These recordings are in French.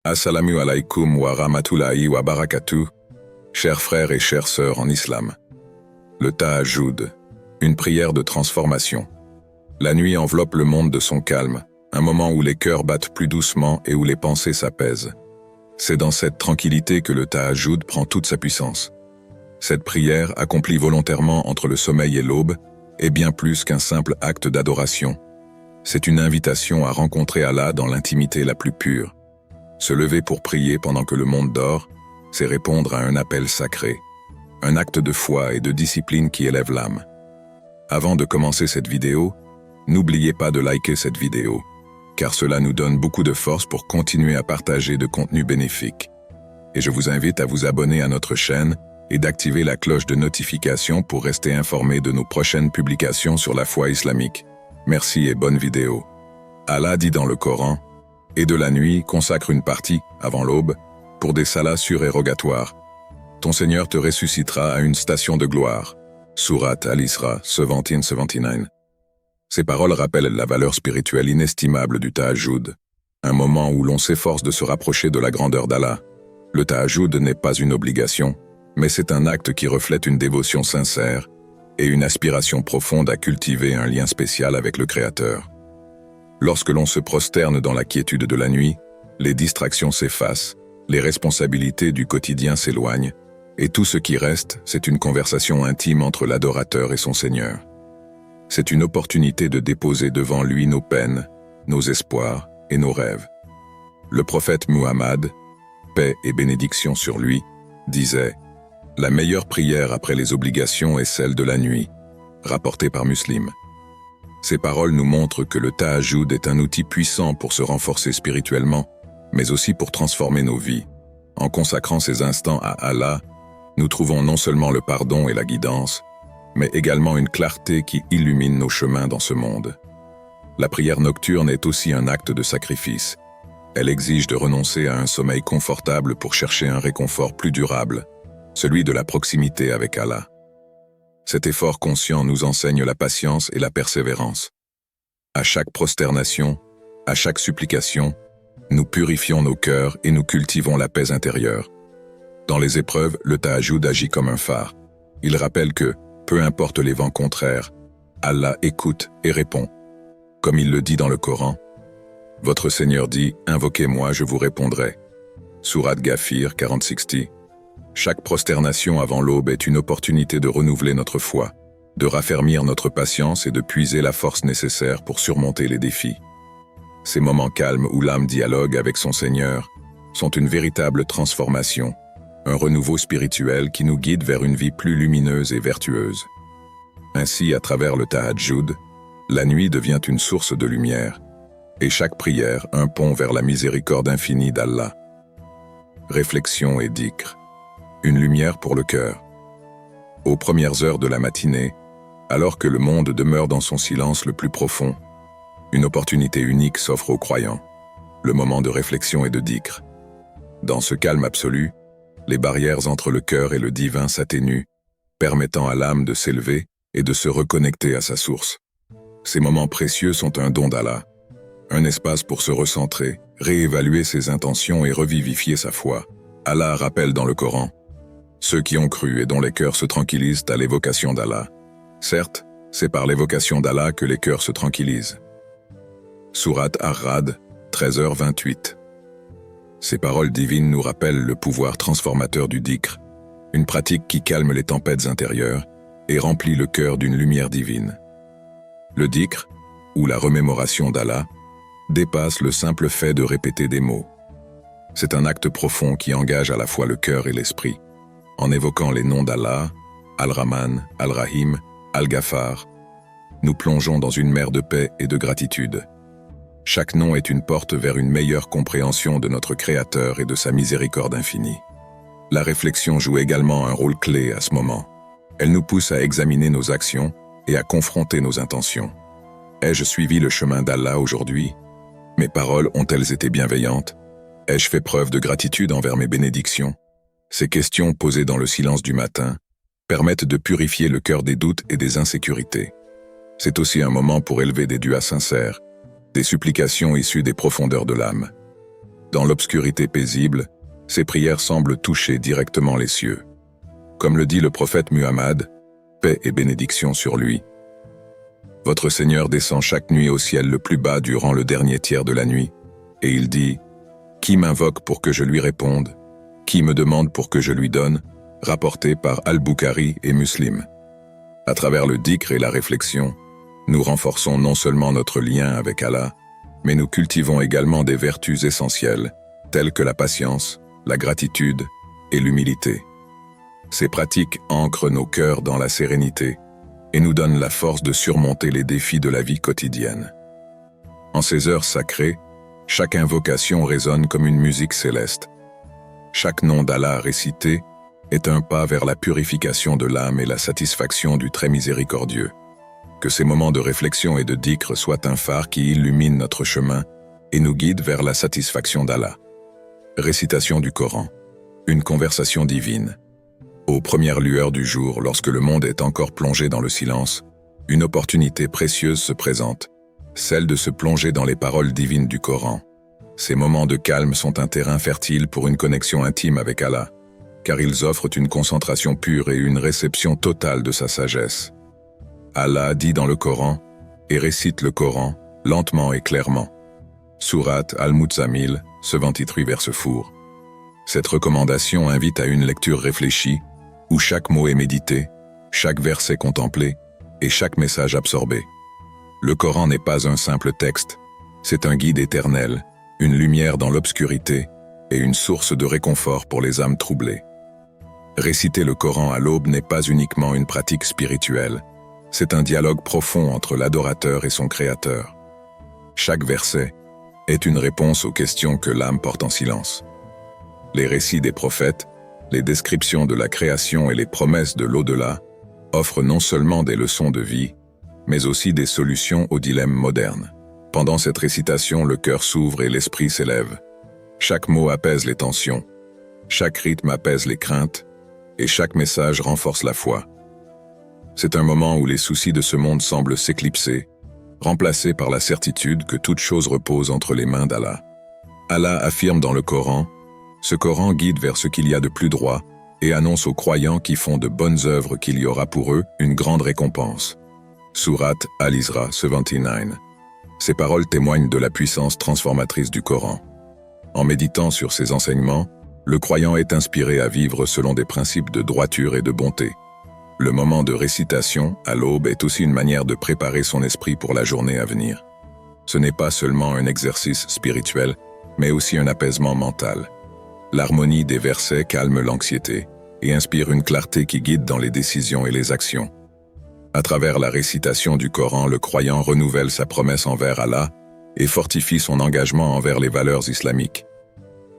Assalamu alaikum wa rahmatullahi wa barakatuh, chers frères et chères sœurs en islam. Le Tahajjud, une prière de transformation. La nuit enveloppe le monde de son calme, un moment où les cœurs battent plus doucement et où les pensées s'apaisent. C'est dans cette tranquillité que le Tahajjud prend toute sa puissance. Cette prière, accomplie volontairement entre le sommeil et l'aube, est bien plus qu'un simple acte d'adoration. C'est une invitation à rencontrer Allah dans l'intimité la plus pure. Se lever pour prier pendant que le monde dort, c'est répondre à un appel sacré, un acte de foi et de discipline qui élève l'âme. Avant de commencer cette vidéo, n'oubliez pas de liker cette vidéo, car cela nous donne beaucoup de force pour continuer à partager de contenus bénéfiques. Et je vous invite à vous abonner à notre chaîne et d'activer la cloche de notification pour rester informé de nos prochaines publications sur la foi islamique. Merci et bonne vidéo. Allah dit dans le Coran, « Et de la nuit, consacre une partie, avant l'aube, pour des salats surérogatoires. Ton Seigneur te ressuscitera à une station de gloire. » Surat Al-Isra, 17-79. Ces paroles rappellent la valeur spirituelle inestimable du Tahajjud, un moment où l'on s'efforce de se rapprocher de la grandeur d'Allah. Le Tahajjud n'est pas une obligation, mais c'est un acte qui reflète une dévotion sincère et une aspiration profonde à cultiver un lien spécial avec le Créateur. Lorsque l'on se prosterne dans la quiétude de la nuit, les distractions s'effacent, les responsabilités du quotidien s'éloignent, et tout ce qui reste, c'est une conversation intime entre l'adorateur et son Seigneur. C'est une opportunité de déposer devant lui nos peines, nos espoirs et nos rêves. Le prophète Muhammad, paix et bénédiction sur lui, disait « La meilleure prière après les obligations est celle de la nuit », rapporté par Muslim. Ces paroles nous montrent que le Tahajjud est un outil puissant pour se renforcer spirituellement, mais aussi pour transformer nos vies. En consacrant ces instants à Allah, nous trouvons non seulement le pardon et la guidance, mais également une clarté qui illumine nos chemins dans ce monde. La prière nocturne est aussi un acte de sacrifice. Elle exige de renoncer à un sommeil confortable pour chercher un réconfort plus durable, celui de la proximité avec Allah. Cet effort conscient nous enseigne la patience et la persévérance. À chaque prosternation, à chaque supplication, nous purifions nos cœurs et nous cultivons la paix intérieure. Dans les épreuves, le Tahajjud agit comme un phare. Il rappelle que, peu importe les vents contraires, Allah écoute et répond. Comme il le dit dans le Coran, « Votre Seigneur dit, invoquez-moi, je vous répondrai. » Surat Ghafir 40-60. Chaque prosternation avant l'aube est une opportunité de renouveler notre foi, de raffermir notre patience et de puiser la force nécessaire pour surmonter les défis. Ces moments calmes où l'âme dialogue avec son Seigneur sont une véritable transformation, un renouveau spirituel qui nous guide vers une vie plus lumineuse et vertueuse. Ainsi, à travers le Tahajjud, la nuit devient une source de lumière, et chaque prière un pont vers la miséricorde infinie d'Allah. Réflexion et dhikr. Une lumière pour le cœur. Aux premières heures de la matinée, alors que le monde demeure dans son silence le plus profond, une opportunité unique s'offre aux croyants, le moment de réflexion et de dhikr. Dans ce calme absolu, les barrières entre le cœur et le divin s'atténuent, permettant à l'âme de s'élever et de se reconnecter à sa source. Ces moments précieux sont un don d'Allah, un espace pour se recentrer, réévaluer ses intentions et revivifier sa foi. Allah rappelle dans le Coran « Ceux qui ont cru et dont les cœurs se tranquillisent à l'évocation d'Allah. » Certes, c'est par l'évocation d'Allah que les cœurs se tranquillisent. Surat Ar-Ra'd, 13h28. Ces paroles divines nous rappellent le pouvoir transformateur du dhikr, une pratique qui calme les tempêtes intérieures et remplit le cœur d'une lumière divine. Le dhikr, ou la remémoration d'Allah, dépasse le simple fait de répéter des mots. C'est un acte profond qui engage à la fois le cœur et l'esprit. En évoquant les noms d'Allah, Al-Rahman, Al-Rahim, Al-Ghaffar, nous plongeons dans une mer de paix et de gratitude. Chaque nom est une porte vers une meilleure compréhension de notre Créateur et de sa miséricorde infinie. La réflexion joue également un rôle clé à ce moment. Elle nous pousse à examiner nos actions et à confronter nos intentions. Ai-je suivi le chemin d'Allah aujourd'hui? Mes paroles ont-elles été bienveillantes? Ai-je fait preuve de gratitude envers mes bénédictions? Ces questions posées dans le silence du matin permettent de purifier le cœur des doutes et des insécurités. C'est aussi un moment pour élever des duas sincères, des supplications issues des profondeurs de l'âme. Dans l'obscurité paisible, ses prières semblent toucher directement les cieux. Comme le dit le prophète Muhammad, paix et bénédiction sur lui. Votre Seigneur descend chaque nuit au ciel le plus bas durant le dernier tiers de la nuit, et il dit « Qui m'invoque pour que je lui réponde? Qui me demande pour que je lui donne ?» rapporté par Al-Bukhari et Muslim. À travers le dhikr et la réflexion, nous renforçons non seulement notre lien avec Allah, mais nous cultivons également des vertus essentielles, telles que la patience, la gratitude et l'humilité. Ces pratiques ancrent nos cœurs dans la sérénité et nous donnent la force de surmonter les défis de la vie quotidienne. En ces heures sacrées, chaque invocation résonne comme une musique céleste. Chaque nom d'Allah récité est un pas vers la purification de l'âme et la satisfaction du très miséricordieux. Que ces moments de réflexion et de dhikr soient un phare qui illumine notre chemin et nous guide vers la satisfaction d'Allah. Récitation du Coran. Une conversation divine. Aux premières lueurs du jour, lorsque le monde est encore plongé dans le silence, une opportunité précieuse se présente, celle de se plonger dans les paroles divines du Coran. Ces moments de calme sont un terrain fertile pour une connexion intime avec Allah, car ils offrent une concentration pure et une réception totale de sa sagesse. Allah dit dans le Coran, et récite le Coran, lentement et clairement. Surat Al-Muzammil, ce 28 verset four. Cette recommandation invite à une lecture réfléchie, où chaque mot est médité, chaque verset contemplé, et chaque message absorbé. Le Coran n'est pas un simple texte, c'est un guide éternel, une lumière dans l'obscurité, et une source de réconfort pour les âmes troublées. Réciter le Coran à l'aube n'est pas uniquement une pratique spirituelle, c'est un dialogue profond entre l'adorateur et son créateur. Chaque verset est une réponse aux questions que l'âme porte en silence. Les récits des prophètes, les descriptions de la création et les promesses de l'au-delà offrent non seulement des leçons de vie, mais aussi des solutions aux dilemmes modernes. Pendant cette récitation, le cœur s'ouvre et l'esprit s'élève. Chaque mot apaise les tensions, chaque rythme apaise les craintes, et chaque message renforce la foi. C'est un moment où les soucis de ce monde semblent s'éclipser, remplacés par la certitude que toute chose repose entre les mains d'Allah. Allah affirme dans le Coran, ce Coran guide vers ce qu'il y a de plus droit et annonce aux croyants qui font de bonnes œuvres qu'il y aura pour eux une grande récompense. Surat Al-Isra, 79. Ces paroles témoignent de la puissance transformatrice du Coran. En méditant sur ces enseignements, le croyant est inspiré à vivre selon des principes de droiture et de bonté. Le moment de récitation, à l'aube, est aussi une manière de préparer son esprit pour la journée à venir. Ce n'est pas seulement un exercice spirituel, mais aussi un apaisement mental. L'harmonie des versets calme l'anxiété et inspire une clarté qui guide dans les décisions et les actions. À travers la récitation du Coran, le croyant renouvelle sa promesse envers Allah et fortifie son engagement envers les valeurs islamiques.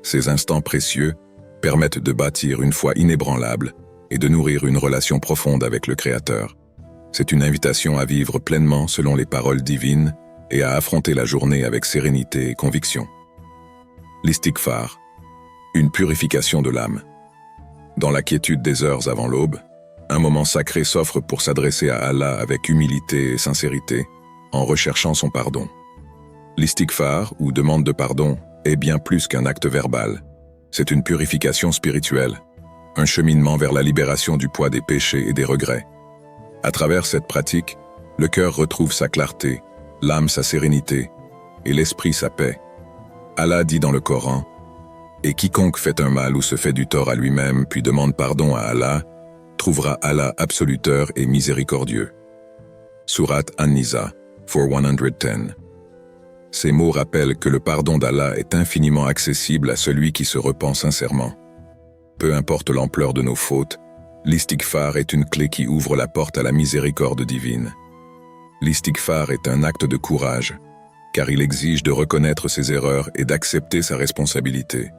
Ces instants précieux permettent de bâtir une foi inébranlable et de nourrir une relation profonde avec le Créateur. C'est une invitation à vivre pleinement selon les paroles divines et à affronter la journée avec sérénité et conviction. L'istighfar, une purification de l'âme. Dans la quiétude des heures avant l'aube, un moment sacré s'offre pour s'adresser à Allah avec humilité et sincérité, en recherchant son pardon. L'istighfar, ou demande de pardon, est bien plus qu'un acte verbal. C'est une purification spirituelle, un cheminement vers la libération du poids des péchés et des regrets. À travers cette pratique, le cœur retrouve sa clarté, l'âme sa sérénité, et l'esprit sa paix. Allah dit dans le Coran, « Et quiconque fait un mal ou se fait du tort à lui-même, puis demande pardon à Allah, trouvera Allah absoluteur et miséricordieux. » Surat An-Nisa, 410. Ces mots rappellent que le pardon d'Allah est infiniment accessible à celui qui se repent sincèrement. Peu importe l'ampleur de nos fautes, l'istighfar est une clé qui ouvre la porte à la miséricorde divine. L'istighfar est un acte de courage, car il exige de reconnaître ses erreurs et d'accepter sa responsabilité.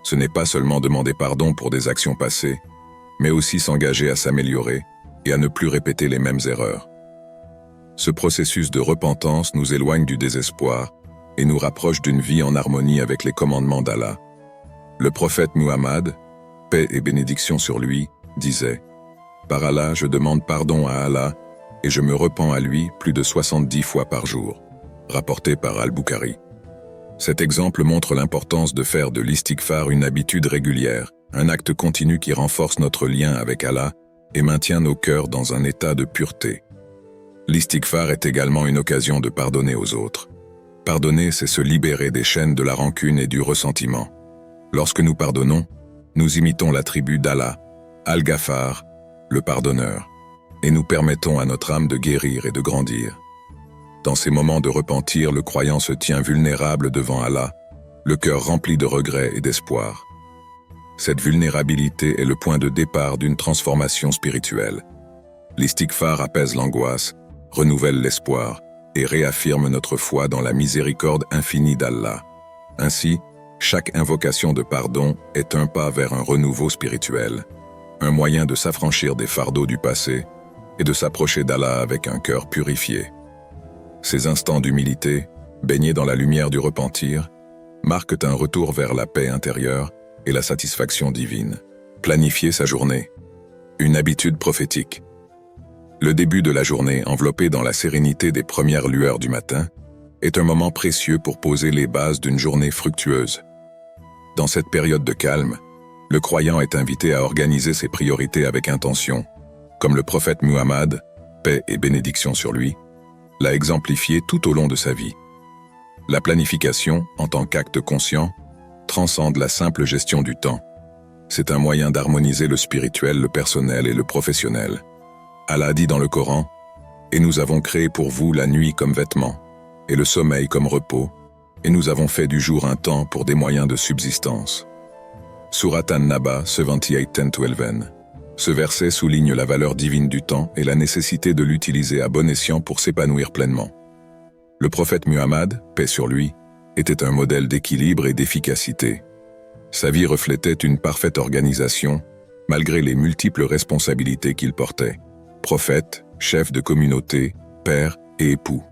Ce n'est pas seulement demander pardon pour des actions passées, mais aussi s'engager à s'améliorer et à ne plus répéter les mêmes erreurs. Ce processus de repentance nous éloigne du désespoir et nous rapproche d'une vie en harmonie avec les commandements d'Allah. Le prophète Muhammad, paix et bénédiction sur lui, disait « Par Allah, je demande pardon à Allah et je me repens à lui plus de 70 fois par jour », rapporté par Al-Bukhari. Cet exemple montre l'importance de faire de l'istighfar une habitude régulière, un acte continu qui renforce notre lien avec Allah et maintient nos cœurs dans un état de pureté. L'istighfar est également une occasion de pardonner aux autres. Pardonner, c'est se libérer des chaînes de la rancune et du ressentiment. Lorsque nous pardonnons, nous imitons l'attribut d'Allah, Al-Ghaffar, le pardonneur, et nous permettons à notre âme de guérir et de grandir. Dans ces moments de repentir, le croyant se tient vulnérable devant Allah, le cœur rempli de regrets et d'espoir. Cette vulnérabilité est le point de départ d'une transformation spirituelle. L'istighfar apaise l'angoisse, renouvelle l'espoir et réaffirme notre foi dans la miséricorde infinie d'Allah. Ainsi, chaque invocation de pardon est un pas vers un renouveau spirituel, un moyen de s'affranchir des fardeaux du passé et de s'approcher d'Allah avec un cœur purifié. Ces instants d'humilité, baignés dans la lumière du repentir, marquent un retour vers la paix intérieure et la satisfaction divine. Planifier sa journée. Une habitude prophétique. Le début de la journée, enveloppé dans la sérénité des premières lueurs du matin, est un moment précieux pour poser les bases d'une journée fructueuse. Dans cette période de calme, le croyant est invité à organiser ses priorités avec intention, comme le prophète Muhammad, paix et bénédiction sur lui, l'a exemplifié tout au long de sa vie. La planification, en tant qu'acte conscient, transcende la simple gestion du temps. C'est un moyen d'harmoniser le spirituel, le personnel et le professionnel. Allah dit dans le Coran, « Et nous avons créé pour vous la nuit comme vêtement, et le sommeil comme repos, et nous avons fait du jour un temps pour des moyens de subsistance. » Surat An-Naba 78-10-11. Ce verset souligne la valeur divine du temps et la nécessité de l'utiliser à bon escient pour s'épanouir pleinement. Le prophète Muhammad, paix sur lui, était un modèle d'équilibre et d'efficacité. Sa vie reflétait une parfaite organisation, malgré les multiples responsabilités qu'il portait. Prophète, chef de communauté, père et époux.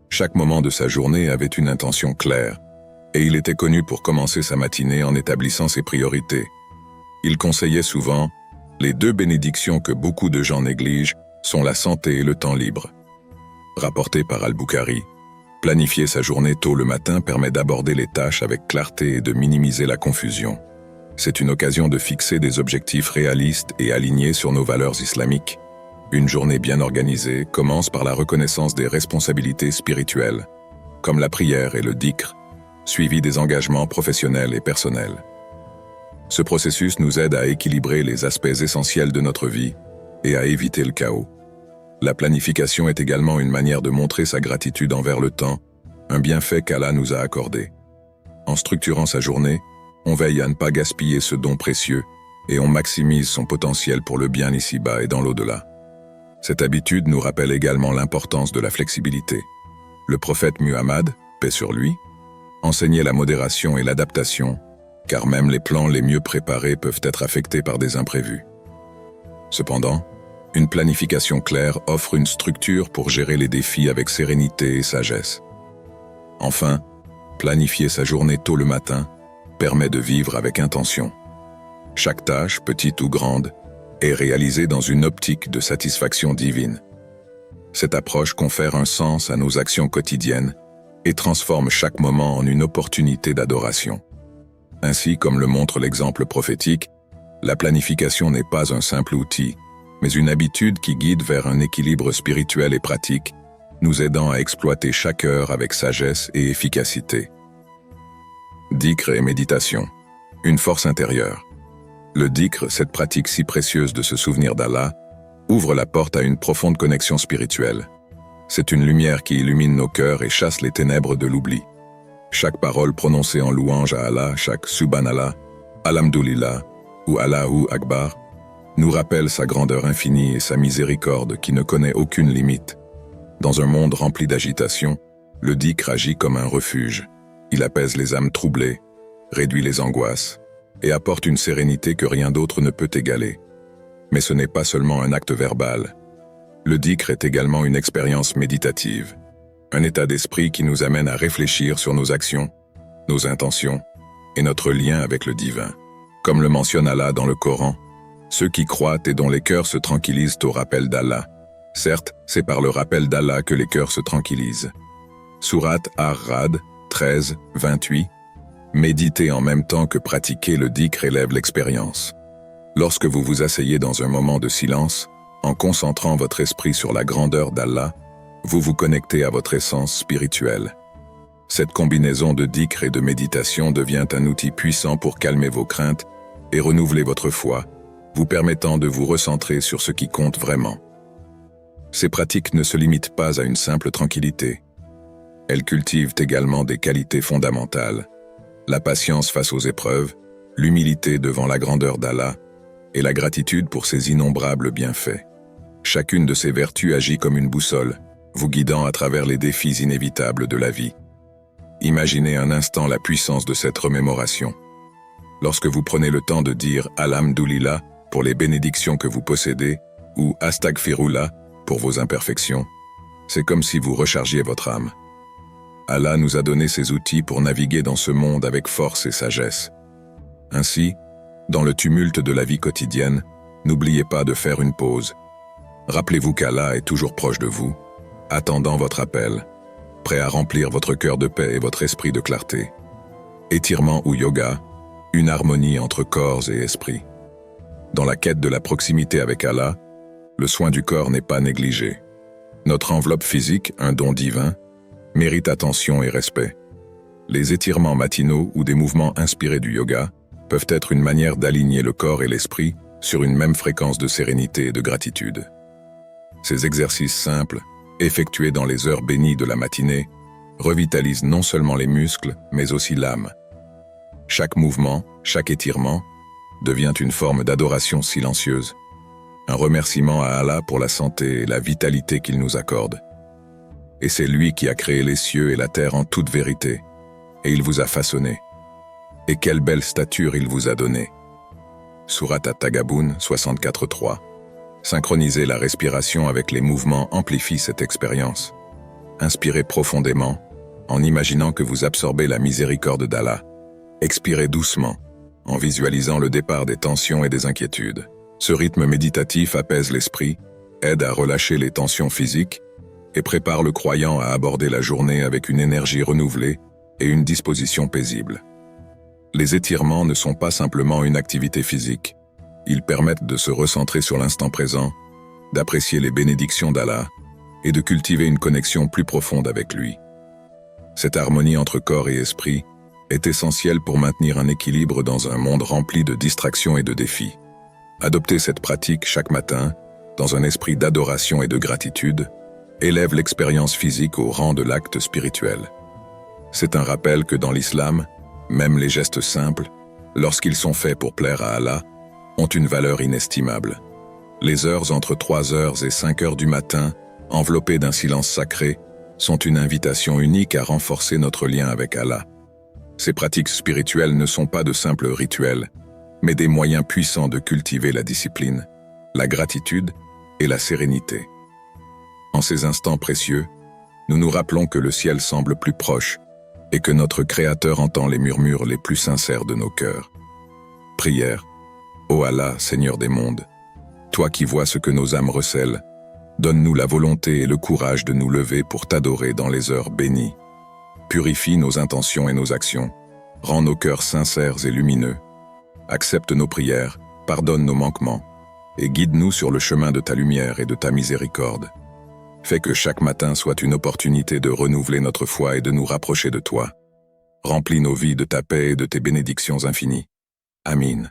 Chaque moment de sa journée avait une intention claire, et il était connu pour commencer sa matinée en établissant ses priorités. Il conseillait souvent « Les deux bénédictions que beaucoup de gens négligent sont la santé et le temps libre ». Rapporté par Al-Bukhari, planifier sa journée tôt le matin permet d'aborder les tâches avec clarté et de minimiser la confusion. C'est une occasion de fixer des objectifs réalistes et alignés sur nos valeurs islamiques. Une journée bien organisée commence par la reconnaissance des responsabilités spirituelles, comme la prière et le dhikr, suivi des engagements professionnels et personnels. Ce processus nous aide à équilibrer les aspects essentiels de notre vie et à éviter le chaos. La planification est également une manière de montrer sa gratitude envers le temps, un bienfait qu'Allah nous a accordé. En structurant sa journée, on veille à ne pas gaspiller ce don précieux et on maximise son potentiel pour le bien ici-bas et dans l'au-delà. Cette habitude nous rappelle également l'importance de la flexibilité. Le prophète Muhammad, paix sur lui, enseignait la modération et l'adaptation, car même les plans les mieux préparés peuvent être affectés par des imprévus. Cependant, une planification claire offre une structure pour gérer les défis avec sérénité et sagesse. Enfin, planifier sa journée tôt le matin permet de vivre avec intention. Chaque tâche, petite ou grande, est réalisée dans une optique de satisfaction divine. Cette approche confère un sens à nos actions quotidiennes et transforme chaque moment en une opportunité d'adoration. Ainsi, comme le montre l'exemple prophétique, la planification n'est pas un simple outil, mais une habitude qui guide vers un équilibre spirituel et pratique, nous aidant à exploiter chaque heure avec sagesse et efficacité. Dhikr et méditation. Une force intérieure. Le dhikr, cette pratique si précieuse de se souvenir d'Allah, ouvre la porte à une profonde connexion spirituelle. C'est une lumière qui illumine nos cœurs et chasse les ténèbres de l'oubli. Chaque parole prononcée en louange à Allah, chaque Subhanallah, Alhamdulillah ou Allahu Akbar, nous rappelle sa grandeur infinie et sa miséricorde qui ne connaît aucune limite. Dans un monde rempli d'agitation, le dhikr agit comme un refuge. Il apaise les âmes troublées, réduit les angoisses et apporte une sérénité que rien d'autre ne peut égaler. Mais ce n'est pas seulement un acte verbal. Le dhikr est également une expérience méditative, un état d'esprit qui nous amène à réfléchir sur nos actions, nos intentions et notre lien avec le divin. Comme le mentionne Allah dans le Coran, ceux qui croient et dont les cœurs se tranquillisent au rappel d'Allah. Certes, c'est par le rappel d'Allah que les cœurs se tranquillisent. Surat Ar-Ra'd 13, 28. Méditer en même temps que pratiquer le dhikr élève l'expérience. Lorsque vous vous asseyez dans un moment de silence, en concentrant votre esprit sur la grandeur d'Allah, vous vous connectez à votre essence spirituelle. Cette combinaison de dhikr et de méditation devient un outil puissant pour calmer vos craintes et renouveler votre foi, vous permettant de vous recentrer sur ce qui compte vraiment. Ces pratiques ne se limitent pas à une simple tranquillité. Elles cultivent également des qualités fondamentales: la patience face aux épreuves, l'humilité devant la grandeur d'Allah et la gratitude pour ses innombrables bienfaits. Chacune de ces vertus agit comme une boussole, vous guidant à travers les défis inévitables de la vie. Imaginez un instant la puissance de cette remémoration. Lorsque vous prenez le temps de dire « Alhamdulillah » pour les bénédictions que vous possédez ou « Astaghfirullah » pour vos imperfections, c'est comme si vous rechargiez votre âme. Allah nous a donné ces outils pour naviguer dans ce monde avec force et sagesse. Ainsi, dans le tumulte de la vie quotidienne, n'oubliez pas de faire une pause. Rappelez-vous qu'Allah est toujours proche de vous, attendant votre appel, prêt à remplir votre cœur de paix et votre esprit de clarté. Étirement ou yoga, une harmonie entre corps et esprit. Dans la quête de la proximité avec Allah, le soin du corps n'est pas négligé. Notre enveloppe physique, un don divin, mérite attention et respect. Les étirements matinaux ou des mouvements inspirés du yoga peuvent être une manière d'aligner le corps et l'esprit sur une même fréquence de sérénité et de gratitude. Ces exercices simples, effectués dans les heures bénies de la matinée, revitalisent non seulement les muscles, mais aussi l'âme. Chaque mouvement, chaque étirement, devient une forme d'adoration silencieuse, un remerciement à Allah pour la santé et la vitalité qu'il nous accorde. Et c'est lui qui a créé les cieux et la terre en toute vérité, et il vous a façonné. Et quelle belle stature il vous a donnée. Surat At-Tagabun 64.3. Synchroniser la respiration avec les mouvements amplifie cette expérience. Inspirez profondément, en imaginant que vous absorbez la miséricorde d'Allah. Expirez doucement, en visualisant le départ des tensions et des inquiétudes. Ce rythme méditatif apaise l'esprit, aide à relâcher les tensions physiques et prépare le croyant à aborder la journée avec une énergie renouvelée et une disposition paisible. Les étirements ne sont pas simplement une activité physique. Ils permettent de se recentrer sur l'instant présent, d'apprécier les bénédictions d'Allah et de cultiver une connexion plus profonde avec lui. Cette harmonie entre corps et esprit est essentielle pour maintenir un équilibre dans un monde rempli de distractions et de défis. Adopter cette pratique chaque matin, dans un esprit d'adoration et de gratitude, élève l'expérience physique au rang de l'acte spirituel. C'est un rappel que dans l'islam, même les gestes simples, lorsqu'ils sont faits pour plaire à Allah, ont une valeur inestimable. Les heures entre 3 heures et 5 heures du matin, enveloppées d'un silence sacré, sont une invitation unique à renforcer notre lien avec Allah. Ces pratiques spirituelles ne sont pas de simples rituels, mais des moyens puissants de cultiver la discipline, la gratitude et la sérénité. En ces instants précieux, nous nous rappelons que le ciel semble plus proche et que notre Créateur entend les murmures les plus sincères de nos cœurs. Prière. Ô Allah, Seigneur des mondes, toi qui vois ce que nos âmes recèlent, donne-nous la volonté et le courage de nous lever pour t'adorer dans les heures bénies. Purifie nos intentions et nos actions, rends nos cœurs sincères et lumineux, accepte nos prières, pardonne nos manquements, et guide-nous sur le chemin de ta lumière et de ta miséricorde. Fais que chaque matin soit une opportunité de renouveler notre foi et de nous rapprocher de toi. Remplis nos vies de ta paix et de tes bénédictions infinies. Amin.